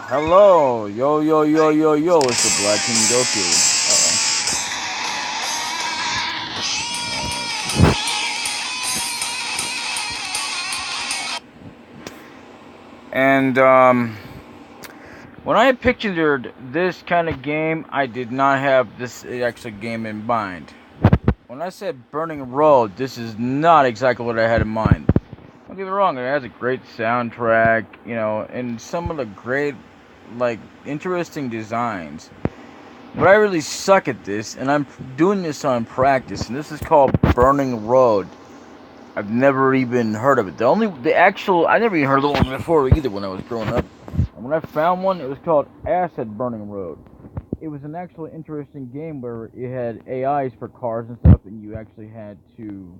Hello, yo, yo, yo, yo, yo, it's the Black King Goku. And, when I pictured this kind of game, I did not have this actual game in mind. When I said Burning Road, this is not exactly what I had in mind. Don't get me wrong, it has a great soundtrack, and some of the great, interesting designs. But I really suck at this, and I'm doing this on practice, and this is called Burning Road. I've never even heard of it. I never even heard of the one before either when I was growing up. And when I found one, it was called Acid Burning Road. It was an actually interesting game where it had AIs for cars and stuff, and you actually had to,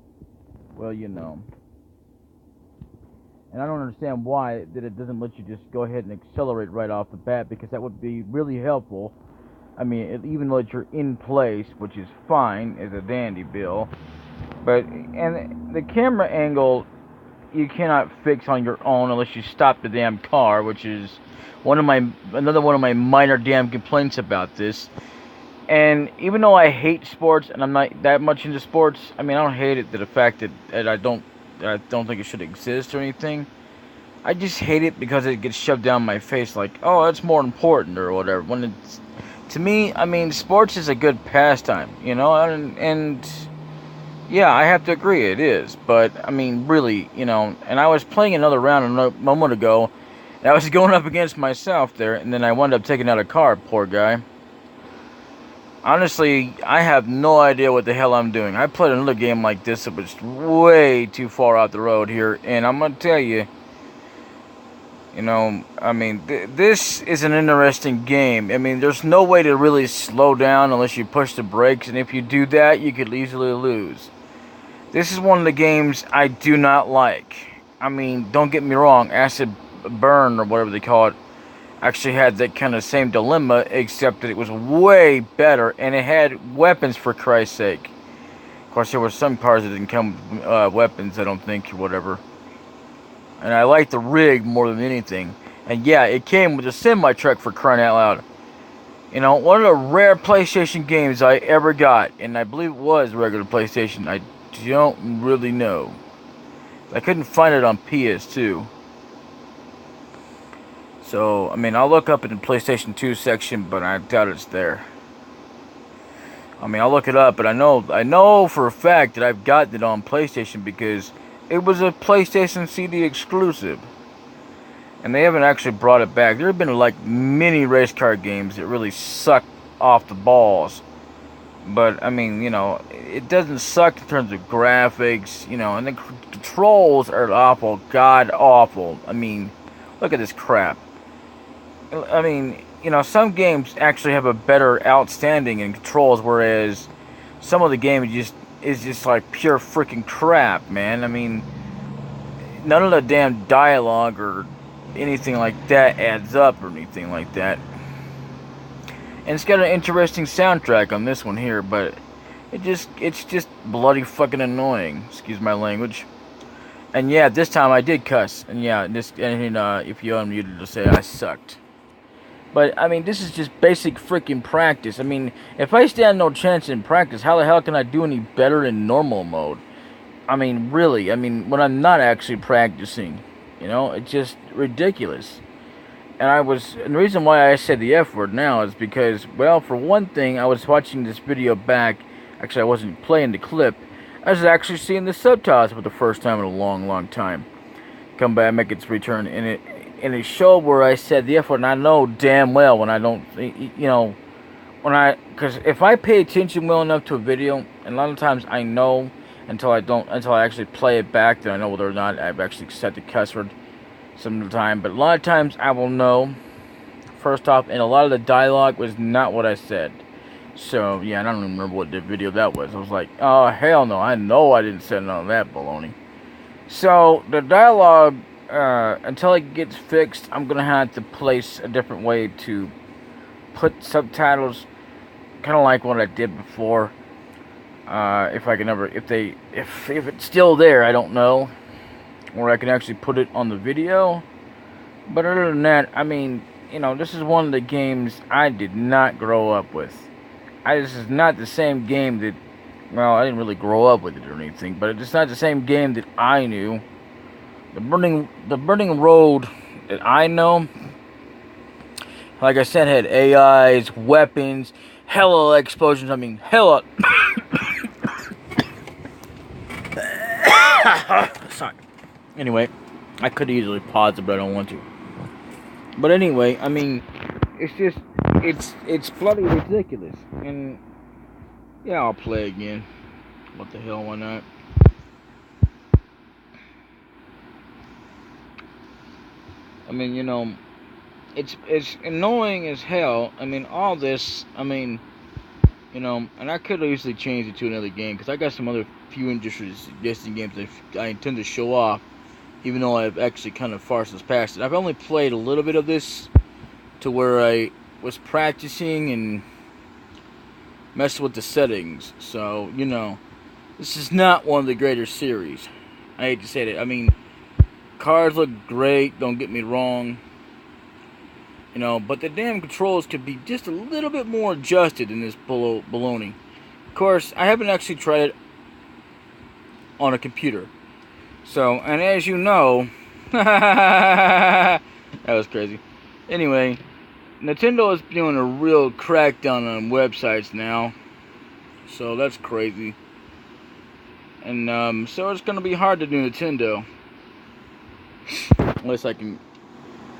and I don't understand why that it doesn't let you just go ahead and accelerate right off the bat, because that would be really helpful. I mean, even though you're in place, which is fine, is a dandy, Bill. But, and the camera angle, you cannot fix on your own unless you stop the damn car, which is another one of my minor damn complaints about this. And even though I hate sports, and I'm not that much into sports, I mean, I don't hate it to the fact that I don't think it should exist or anything. I just hate it because it gets shoved down my face like, oh, that's more important or whatever. When it's, to me, I mean, sports is a good pastime, and yeah, I have to agree, it is. But, I mean, really, and I was playing another round a moment ago, and I was going up against myself there, and then I wound up taking out a car, poor guy. Honestly, I have no idea what the hell I'm doing. I played another game like this that was way too far out the road here, and I'm going to tell you, I mean, this is an interesting game. I mean, there's no way to really slow down unless you push the brakes, and if you do that, you could easily lose. This is one of the games I do not like. I mean, don't get me wrong, Acid Burn, or whatever they call it, actually had that kind of same dilemma, except that it was way better, and it had weapons, for Christ's sake. Of course, there were some cars that didn't come with weapons, I don't think, or whatever. And I like the rig more than anything. And yeah, it came with a semi-truck, for crying out loud. One of the rare PlayStation games I ever got, and I believe it was regular PlayStation, I don't really know. I couldn't find it on PS2. So, I mean, I'll look up in the PlayStation 2 section, but I doubt it's there. I mean, I'll look it up, but I know for a fact that I've gotten it on PlayStation because it was a PlayStation CD exclusive. And they haven't actually brought it back. There have been, like, many race car games that really suck off the balls. But, I mean, it doesn't suck in terms of graphics, and the controls are awful, god-awful. I mean, look at this crap. I mean, some games actually have a better outstanding in controls, whereas some of the game is just like pure freaking crap, man. I mean, none of the damn dialogue or anything like that adds up or anything like that. And it's got an interesting soundtrack on this one here, but it's just bloody fucking annoying. Excuse my language. And yeah, this time I did cuss. And yeah, if you unmuted to say I sucked. But I mean, this is just basic freaking practice. I mean, if I stand no chance in practice, how the hell can I do any better in normal mode? I mean, really. I mean, when I'm not actually practicing, it's just ridiculous. And the reason why I said the F word now is because, well, for one thing, I was watching this video back. Actually, I wasn't playing the clip. I was actually seeing the subtitles for the first time in a long, long time. Come back, make its return, and it showed where I said the F word, and I know damn well when I don't, because if I pay attention well enough to a video, and a lot of times I know until I actually play it back, that I know whether or not I've actually set the cuss word some of the time, but a lot of times I will know first off, and a lot of the dialogue was not what I said. So yeah, I don't even remember what the video that was. I was like, oh hell no, I know I didn't say none of that baloney. So the dialogue, until it gets fixed, I'm gonna have to place a different way to put subtitles, kind of like what I did before. If it's still there, I don't know. Or I can actually put it on the video. But other than that, I mean, you know, this is one of the games I did not grow up with. This is not the same game that, well, I didn't really grow up with it or anything, but it's not the same game that I knew. The burning road that I know, like I said, had AIs, weapons, hella explosions. I mean, hella. Sorry. Anyway, I could easily pause it, but I don't want to. But anyway, I mean, it's just, it's bloody ridiculous. And yeah, I'll play again. What the hell, why not? I mean, you know, it's annoying as hell. I mean, all this. I mean, you know, and I could have easily changed it to another game because I got some other few industry suggesting games that I intend to show off, even though I've actually kind of farces past it. I've only played a little bit of this to where I was practicing and messing with the settings. So, you know, this is not one of the greater series. I hate to say that. I mean, cars look great, don't get me wrong. You know, but the damn controls could be just a little bit more adjusted in this baloney. Of course, I haven't actually tried it on a computer. So, and as you know, that was crazy. Anyway, Nintendo is doing a real crackdown on websites now. So that's crazy. And so it's going to be hard to do Nintendo. Unless I can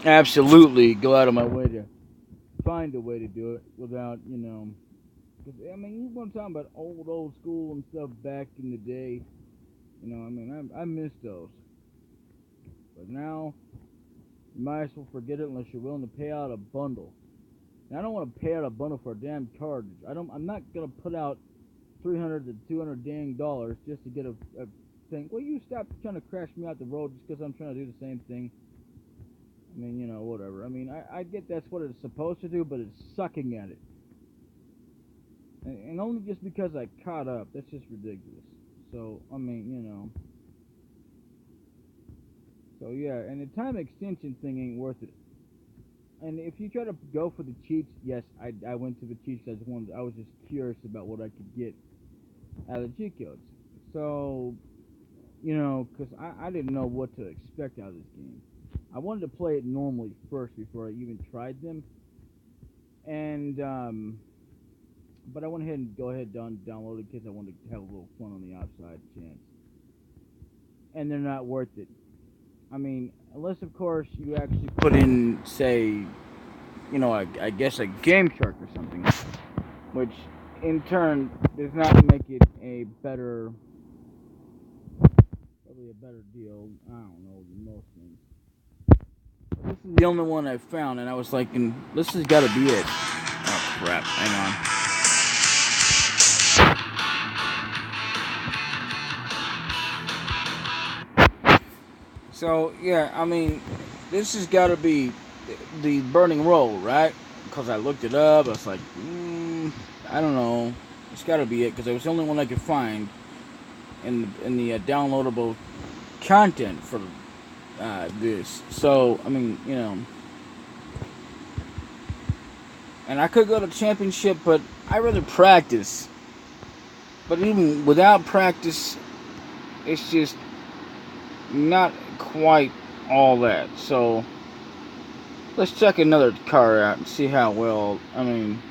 absolutely go out of my way to find a way to do it without, you know. Cause, I mean, you want to talk about old school and stuff back in the day. You know, I mean, I miss those. But now, you might as well forget it unless you're willing to pay out a bundle. And I don't want to pay out a bundle for a damn cartridge. I'm not gonna put out $300 to $200 dang dollars just to get a thing. Well, you stop trying to crash me out the road just because I'm trying to do the same thing. I mean, you know, whatever. I mean, I get that's what it's supposed to do, but it's sucking at it. And only just because I caught up. That's just ridiculous. So, I mean, you know. So, yeah, and the time extension thing ain't worth it. And if you try to go for the cheats, yes, I went to the cheats. I was just curious about what I could get out of the cheat codes. So, you know, because I didn't know what to expect out of this game. I wanted to play it normally first before I even tried them. And, but I went ahead and download it because I wanted to have a little fun on the outside chance. And they're not worth it. I mean, unless, of course, you actually put in, say, you know, I guess a Game Shark or something, which in turn does not make it a better, probably a better deal. I don't know, than most things. This is the only one I found, and I was like, this has got to be it. Oh crap! Hang on. So yeah, I mean, this has got to be the burning roll, right? Because I looked it up. I was like, I don't know. It's got to be it because it was the only one I could find in the downloadable content for this. So I mean, you know, and I could go to championship, but I rather practice. But even without practice, it's just not quite all that. So let's check another car out and see how well. I mean,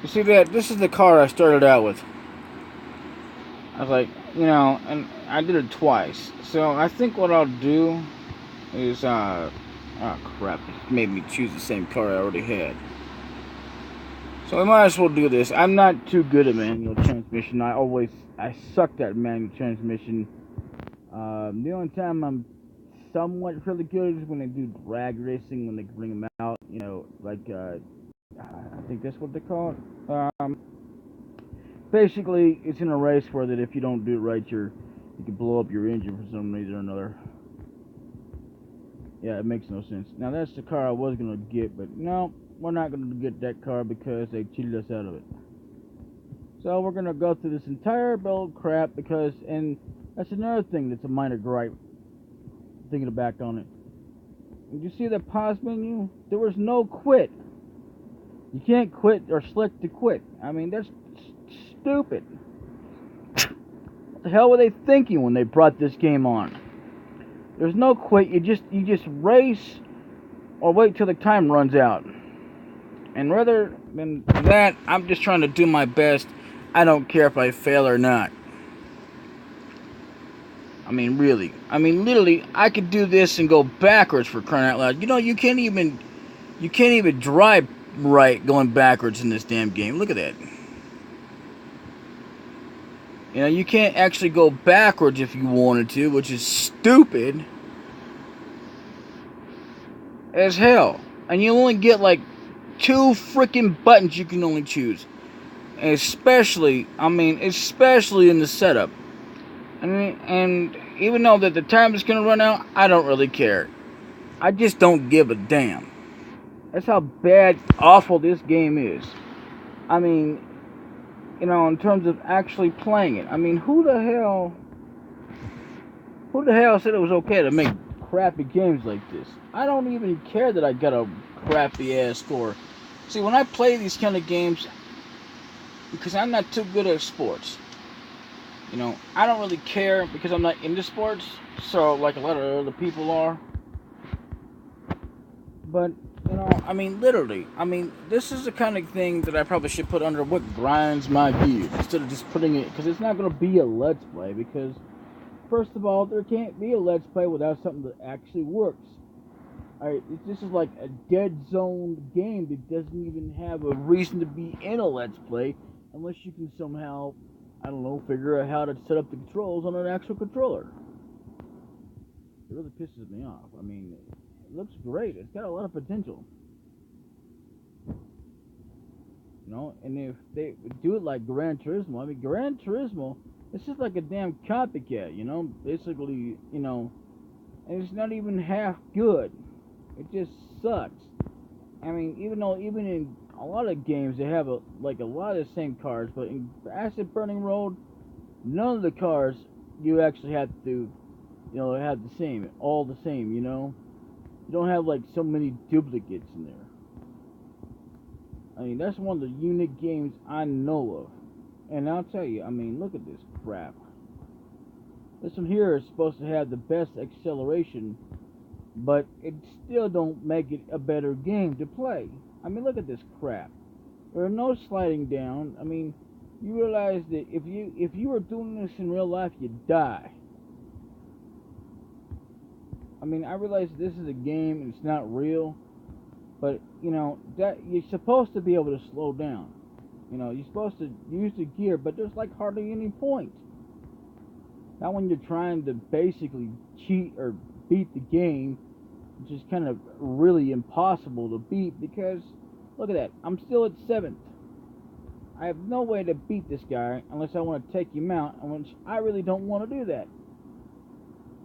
you see that this is the car I started out with. I was like, you know, and I did it twice. So I think what I'll do is oh crap, it made me choose the same car I already had. So I might as well do this. I'm not too good at manual transmission. I sucked at manual transmission. The only time I'm somewhat really good is when they do drag racing, when they bring them out, you know, like, I think that's what they call it. Basically, it's in a race where that if you don't do it right, you can blow up your engine for some reason or another. Yeah, it makes no sense. Now, that's the car I was going to get, but no, we're not going to get that car because they cheated us out of it. So we're going to go through this entire build crap because, and that's another thing that's a minor gripe, thinking back on it. Did you see the pause menu? There was no quit. You can't quit or select to quit. I mean, that's stupid. What the hell were they thinking when they brought this game on? There's no quit. You just race or wait till the time runs out. And rather than that, I'm just trying to do my best. I don't care if I fail or not. I mean, really. I mean, literally, I could do this and go backwards, for crying out loud. You know, you can't even drive right going backwards in this damn game. Look at that. You know, you can't actually go backwards if you wanted to, which is stupid as hell. And you only get like 2 freaking buttons you can only choose. Especially in the setup. And even though that the time is going to run out, I don't really care. I just don't give a damn. That's how bad, awful this game is. I mean, you know, in terms of actually playing it. I mean, who the hell said it was okay to make crappy games like this? I don't even care that I got a crappy ass score. See, when I play these kind of games, because I'm not too good at sports, you know, I don't really care because I'm not into sports, so like a lot of other people are. But, you know, I mean, literally, I mean, this is the kind of thing that I probably should put under what grinds my gears, instead of just putting it, because it's not going to be a Let's Play, because, first of all, there can't be a Let's Play without something that actually works. Alright, this is like a dead zone game that doesn't even have a reason to be in a Let's Play, unless you can somehow, I don't know, figure out how to set up the controls on an actual controller. It really pisses me off. I mean, it looks great. It's got a lot of potential. You know, and if they do it like Gran Turismo, I mean, Gran Turismo, it's just like a damn copycat, you know? Basically, you know, and it's not even half good. It just sucks. I mean, even in a lot of games, they have a lot of the same cars, but in Acid Burning Road, none of the cars you actually have to, you know, have all the same, you know? You don't have like so many duplicates in there. I mean, that's one of the unique games I know of. And I'll tell you, I mean, look at this crap. This one here is supposed to have the best acceleration, but it still don't make it a better game to play. I mean, look at this crap. There are no sliding down. I mean, you realize that if you were doing this in real life, you'd die. I mean, I realize this is a game and it's not real, but, you know, that you're supposed to be able to slow down. You know, you're supposed to use the gear, but there's like hardly any point. Not when you're trying to basically cheat or beat the game, which is kind of really impossible to beat, because, look at that, I'm still at 7th. I have no way to beat this guy unless I want to take him out, and which I really don't want to do that.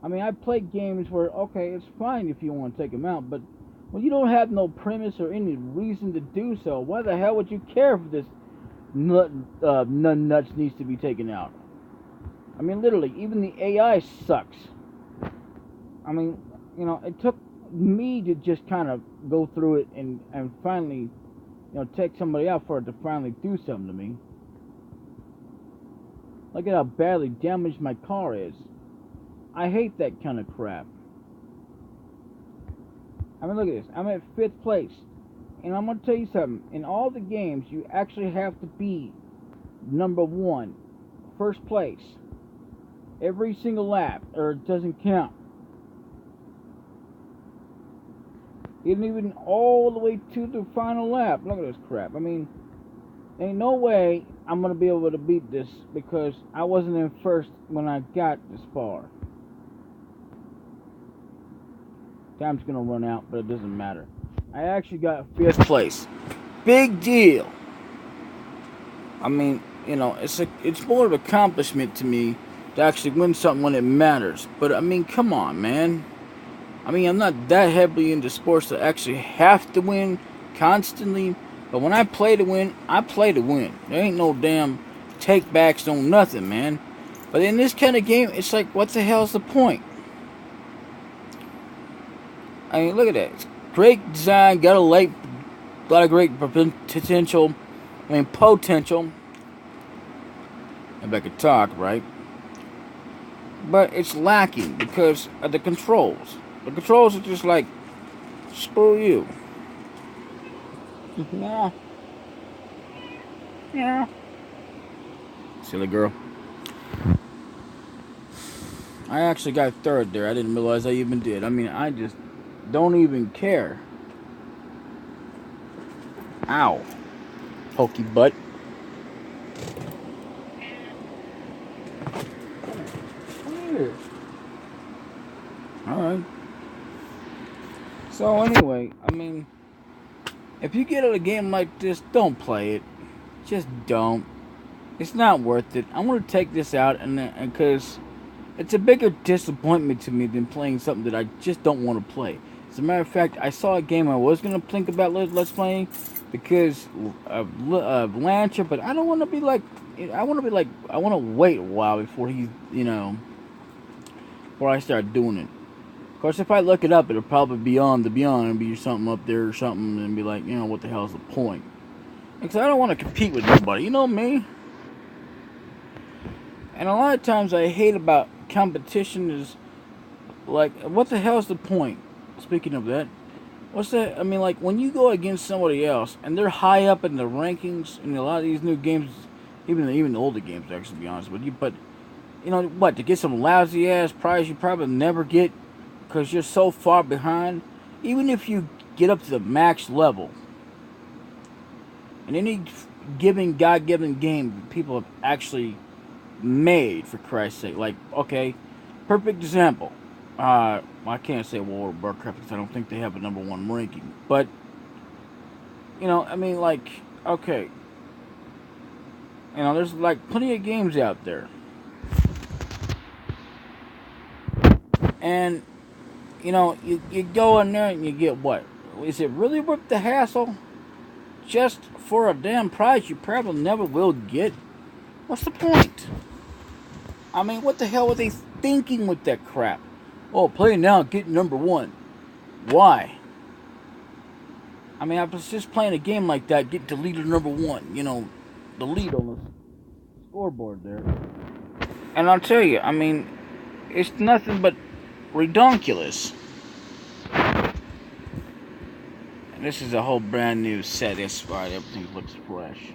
I mean, I play games where, okay, it's fine if you want to take him out, but when you don't have no premise or any reason to do so, why the hell would you care if this nuts needs to be taken out? I mean, literally, even the AI sucks. I mean, you know, it took me to just kind of go through it and finally, you know, take somebody out for it to finally do something to me. Look at how badly damaged my car is. I hate that kind of crap. I mean, look at this. I'm at 5th place. And I'm going to tell you something. In all the games, you actually have to be number 1. First place. Every single lap. Or it doesn't count. Even all the way to the final lap. Look at this crap. I mean, ain't no way I'm going to be able to beat this, because I wasn't in first when I got this far. Time's going to run out, but it doesn't matter. I actually got 5th place. Big deal. I mean, you know, it's more of an accomplishment to me to actually win something when it matters. But, I mean, come on, man. I mean, I'm not that heavily into sports to actually have to win constantly. But when I play to win, I play to win. There ain't no damn take-backs, no nothing, man. But in this kind of game, it's like, what the hell's the point? I mean, look at that. It's great design, got a lot of great potential. I mean, potential. If I could talk, right? But it's lacking because of the controls. The controls are just like, screw you. Yeah. Yeah. Silly girl. I actually got third there. I didn't realize I even did. I mean, I just don't even care. Ow. Pokey butt. Alright. So anyway, I mean, if you get a game like this, don't play it. Just don't. It's not worth it. I'm going to take this out and because it's a bigger disappointment to me than playing something that I just don't want to play. As a matter of fact, I saw a game I was going to think about let's playing because of Lancer, but I don't want to be like, I want to wait a while before he's, before I start doing it. Of course, if I look it up, it'll probably be on the Beyond and be something up there or something and be like, what the hell's the point? Because I don't want to compete with nobody, you know me? And a lot of times I hate about competition is, like, what the hell's the point? Speaking of that, what's that? I mean, like, when you go against somebody else and they're high up in the rankings in a lot of these new games, even the older games, actually, to be honest with you, but, to get some lousy-ass prize you probably never get because you're so far behind, even if you get up to the max level, in any God-given game people have actually made, for Christ's sake. Like, okay, perfect example. I can't say World of Warcraft because I don't think they have a #1 ranking. But, I mean, like, okay. There's, like, plenty of games out there. And, you go in there and you get what? Is it really worth the hassle? Just for a damn prize you probably never will get? What's the point? I mean, what the hell were they thinking with that crap? Oh, play now, get #1. Why? I mean, I was just playing a game like that, get deleted #1. The lead on the scoreboard there. And I'll tell you, I mean, it's nothing but redonkulous. And this is a whole brand new set. That's why everything looks fresh.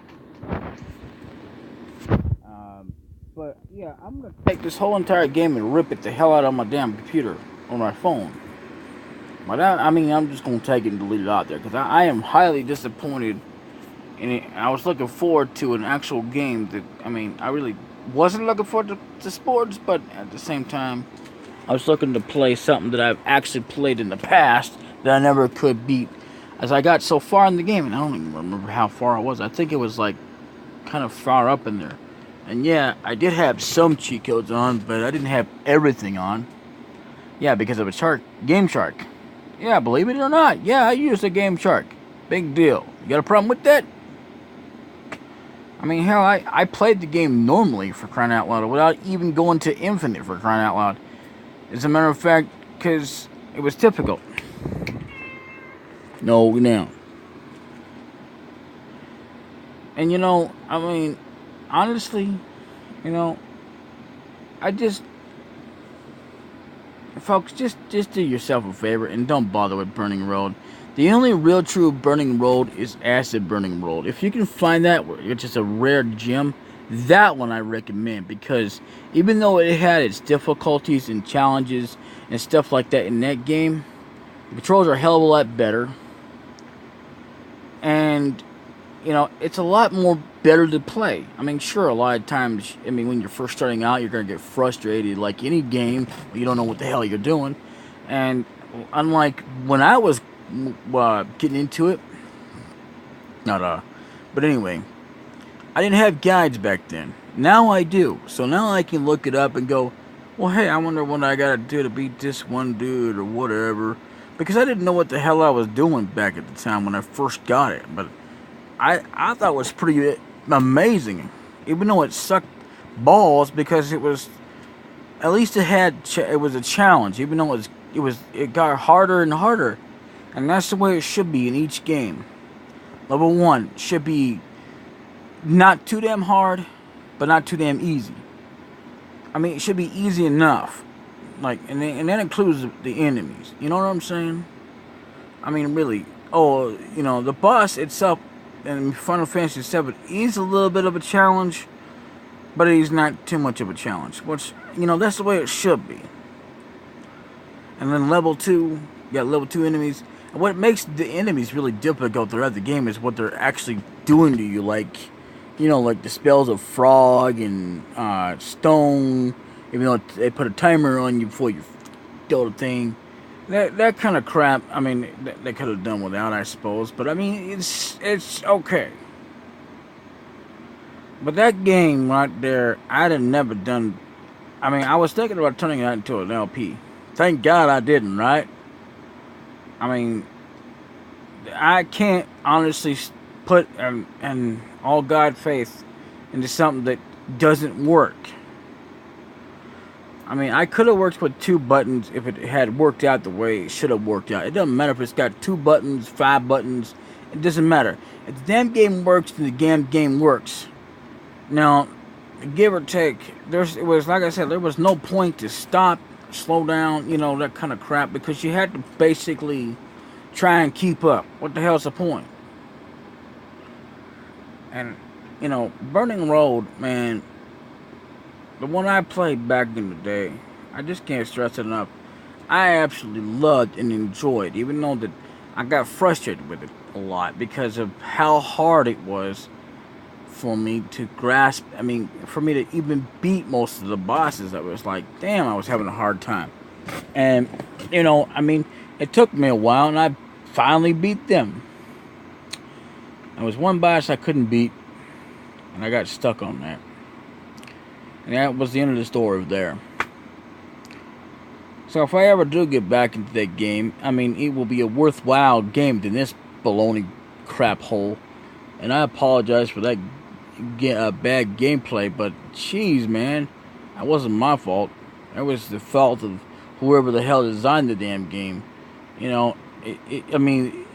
But yeah, I'm gonna take this whole entire game and rip it the hell out of my damn computer on my phone. But I'm just gonna take it and delete it out there because I am highly disappointed in it. I was looking forward to an actual game that I really wasn't looking forward to sports, but at the same time, I was looking to play something that I've actually played in the past that I never could beat. As I got so far in the game, and I don't even remember how far I was. I think it was like kind of far up in there. And yeah, I did have some cheat codes on, but I didn't have everything on. Yeah, because of a Game Shark. Yeah, believe it or not. Yeah, I used a Game Shark. Big deal. You got a problem with that? I mean, hell, I played the game normally, for crying out loud, without even going to Infinite, for crying out loud. As a matter of fact, because it was difficult. No, now. And I mean, honestly, folks, just do yourself a favor and don't bother with Burning Road. The only real true Burning Road is Acid Burning Road. If you can find that, which is a rare gem, that one I recommend, because even though it had its difficulties and challenges and stuff like that in that game, the controls are a hell of a lot better. And it's a lot more better to play. I mean, sure, a lot of times, when you're first starting out, you're going to get frustrated, like any game. You don't know what the hell you're doing. And unlike when I was getting into it, but anyway, I didn't have guides back then. Now I do. So now I can look it up and go, well, hey, I wonder what I got to do to beat this one dude or whatever. Because I didn't know what the hell I was doing back at the time when I first got it. But I thought it was pretty amazing, even though it sucked balls, because it was, at least it was a challenge, even though it was it got harder and harder, and that's the way it should be in each game. Level 1 should be not too damn hard, but not too damn easy. I mean, it should be easy enough. Like, and that includes the enemies. You know what I'm saying? I mean, really. Oh, you know, the boss itself in Final Fantasy VII is a little bit of a challenge, but he's not too much of a challenge. Which, you know, that's the way it should be. And then level 2, you got level 2 enemies. And what makes the enemies really difficult throughout the game is what they're actually doing to you. Like, you know, like the spells of frog and stone. Even though they put a timer on you before you do the thing. That kind of crap, I mean, they could have done without, I suppose. But, I mean, it's okay. But that game right there, I'd have never done... I mean, I was thinking about turning that into an LP. Thank God I didn't, right? I mean, I can't honestly put an all God faith into something that doesn't work. I mean, I could have worked with 2 buttons if it had worked out the way it should have worked out. It doesn't matter if it's got 2 buttons, 5 buttons. It doesn't matter. If the damn game works, then the damn game works. Now, give or take, it was like I said, there was no point to stop, slow down, you know, that kind of crap, because you had to basically try and keep up. What the hell's the point? And, you know, Burning Road, man, the one I played back in the day, I just can't stress it enough. I absolutely loved and enjoyed, even though that I got frustrated with it a lot because of how hard it was for me to grasp. I mean, for me to even beat most of the bosses. I was like, damn, I was having a hard time. And, you know, I mean, it took me a while, and I finally beat them. There was one boss I couldn't beat, and I got stuck on that. And that was the end of the story there. So if I ever do get back into that game, I mean, it will be a worthwhile game than this baloney crap hole. And I apologize for that bad gameplay, but jeez, man, that wasn't my fault. That was the fault of whoever the hell designed the damn game. You know, I mean,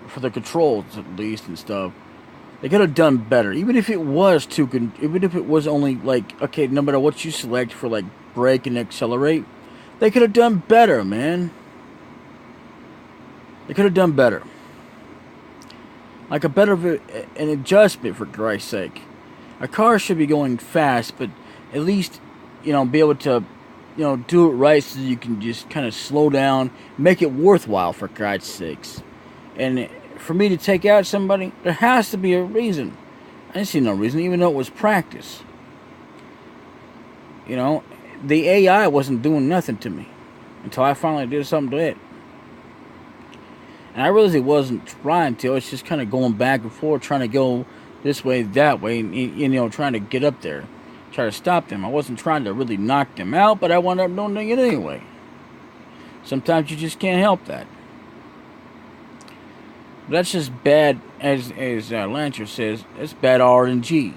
for the controls at least and stuff. They could have done better, even if it was even if it was only like, okay, no matter what you select for like brake and accelerate, they could have done better, man. They could have done better, like a better an adjustment, for Christ's sake. A car should be going fast, but at least, you know, be able to, you know, do it right so you can just kind of slow down, make it worthwhile, for Christ's sakes. And for me to take out somebody, there has to be a reason. I didn't see no reason, even though it was practice. You know, the AI wasn't doing nothing to me until I finally did something to it. And I realized it wasn't trying to. It's just kind of going back and forth, trying to go this way, that way, and, you know, trying to get up there, try to stop them. I wasn't trying to really knock them out, but I wound up doing it anyway. Sometimes you just can't help that. That's just bad, as Lancer says, it's bad RNG.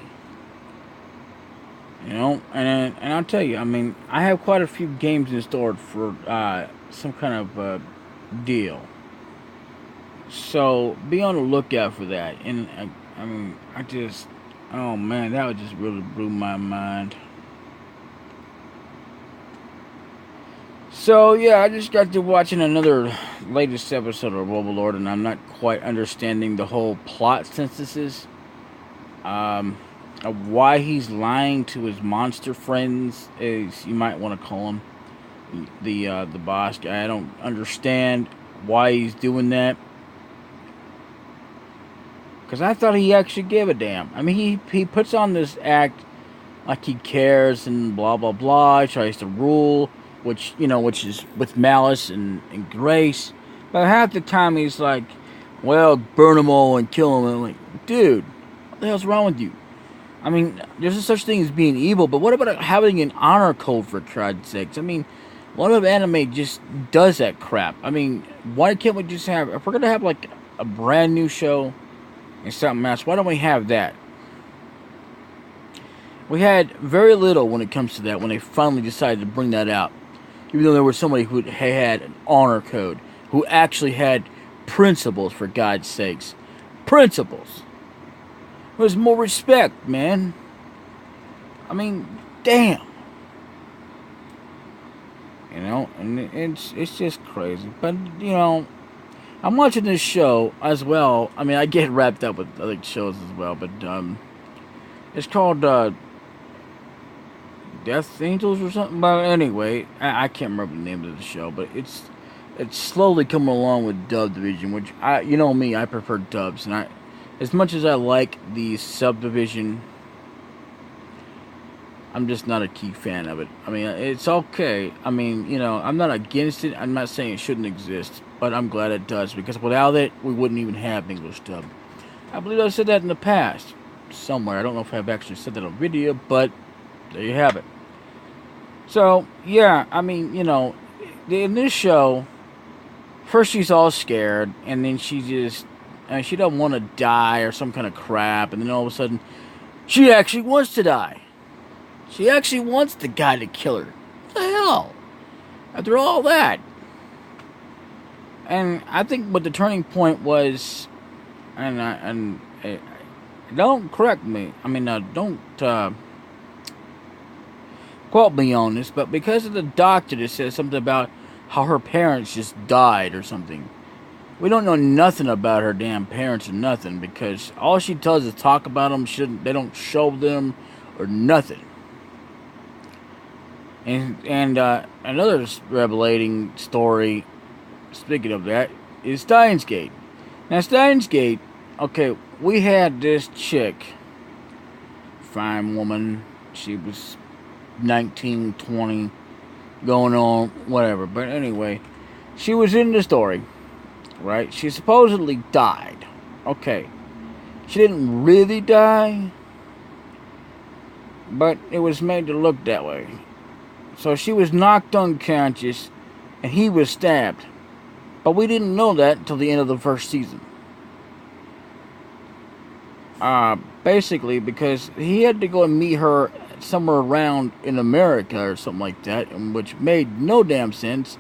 You know, and I'll tell you, I mean, I have quite a few games installed for some kind of deal. So, be on the lookout for that. And, I mean, oh man, that just really blew my mind. So, yeah, I just got to watching another latest episode of Overlord, and I'm not quite understanding the whole plot synthesis. Why he's lying to his monster friends, is you might want to call him, the boss guy. I don't understand why he's doing that. Because I thought he actually gave a damn. I mean, he puts on this act like he cares and blah, blah, blah. He tries to rule, which is with malice and grace. But half the time he's like, well, burn them all and kill them. And I'm like, dude, what the hell's wrong with you? I mean, there's no such thing as being evil, but what about having an honor code, for God's sakes? I mean, what if anime just does that crap? I mean, why can't we just have, if we're going to have like a brand new show and something else, why don't we have that? We had very little when it comes to that, when they finally decided to bring that out. Even though there was somebody who had an honor code, who actually had principles, for God's sakes. Principles. There was more respect, man. I mean, damn. You know, and it's just crazy. But, you know, I'm watching this show as well. I mean, I get wrapped up with other shows as well, but it's called Death Angels or something. But anyway, I can't remember the name of the show, but it's slowly coming along with Dub Division, which you know me, I prefer dubs, and as much as I like the subdivision, I'm just not a key fan of it. I mean, it's okay. I mean, you know, I'm not against it. I'm not saying it shouldn't exist, but I'm glad it does, because without it, we wouldn't even have English dub. I believe I said that in the past somewhere. I don't know if I've actually said that on video, but there you have it. So, yeah, I mean, you know, in this show, first she's all scared, and then she just, she doesn't want to die or some kind of crap, and then all of a sudden, she actually wants to die. She actually wants the guy to kill her. What the hell? After all that. And I think what the turning point was, and don't correct me. I mean, don't quote me on this, but because of the doctor that says something about how her parents just died or something. We don't know nothing about her damn parents or nothing, because all she does is talk about them. They don't show them or nothing. And another revelating story, speaking of that, is Steins Gate. Now, Steins Gate, okay, we had this chick, fine woman, she was 19, 20, going on, whatever, but anyway, she was in the story, right? She supposedly died. Okay, she didn't really die, but it was made to look that way. So she was knocked unconscious, and he was stabbed. But we didn't know that until the end of the first season. Basically, because he had to go and meet her somewhere around in America or something like that, which made no damn sense.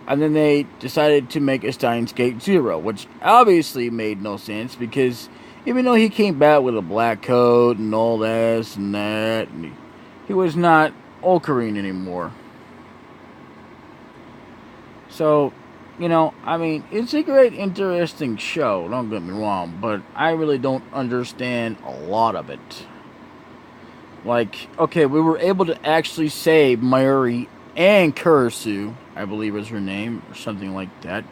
And then they decided to make a Steins Gate Zero, which obviously made no sense, because even though he came back with a black coat and all this and that, and he was not Ocarine anymore. So, you know, I mean, it's a great, interesting show, don't get me wrong, but I really don't understand a lot of it. Like, okay, we were able to actually save Mayuri and Kurisu, I believe was her name, or something like that.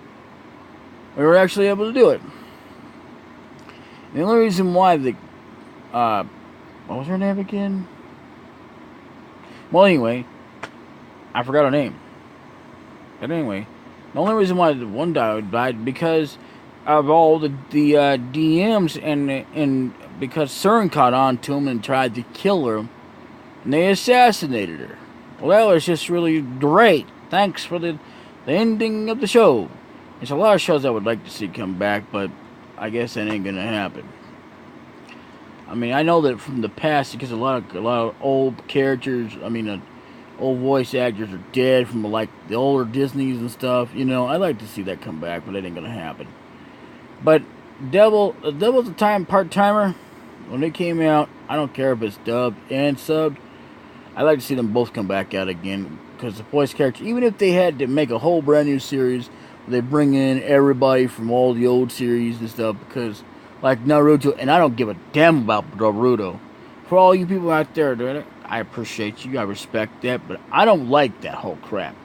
We were actually able to do it. The only reason why what was her name again? Well, anyway, I forgot her name. But anyway, the only reason why the one died because of all the DMs and because CERN caught on to him and tried to kill her, and they assassinated her. Well, that was just really great. Thanks for the ending of the show. There's a lot of shows I would like to see come back, but I guess that ain't gonna happen. I mean, I know that from the past, because a lot of old characters, I mean, old voice actors are dead from like the older Disneys and stuff. You know, I'd like to see that come back, but that ain't gonna happen. But Devil's a part-timer. When they came out, I don't care if it's dubbed and subbed. I'd like to see them both come back out again, because the voice character, even if they had to make a whole brand new series, they bring in everybody from all the old series and stuff, because like Naruto, and I don't give a damn about Naruto. For all you people out there, I appreciate you, I respect that, but I don't like that whole crap.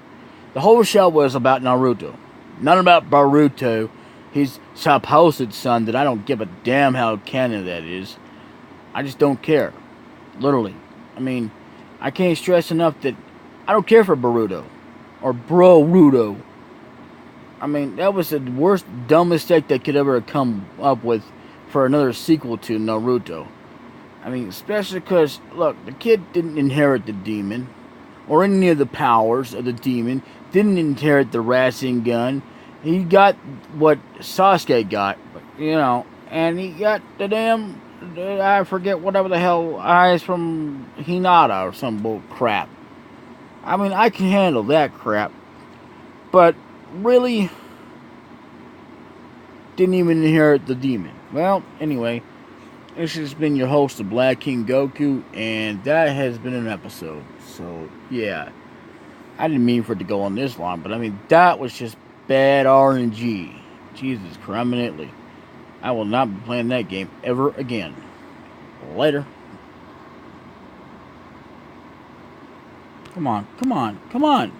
The whole show was about Naruto, not about Boruto, his supposed son, that I don't give a damn how canon that is. I just don't care. Literally. I mean, I can't stress enough that I don't care for Boruto. Or Boruto. I mean, that was the worst, dumb mistake they could ever come up with for another sequel to Naruto. I mean, especially because, look, the kid didn't inherit the demon, or any of the powers of the demon, didn't inherit the Rasengan. He got what Sasuke got, you know, and he got the damn, I forget whatever the hell, eyes from Hinata or some bull crap. I mean, I can handle that crap. But, really, didn't even inherit the demon. Well, anyway, this has been your host, the Black King Goku, and that has been an episode. So, yeah. I didn't mean for it to go on this long, but I mean, that was just bad RNG. Jesus, criminally. I will not be playing that game ever again. Later. Come on, come on, come on.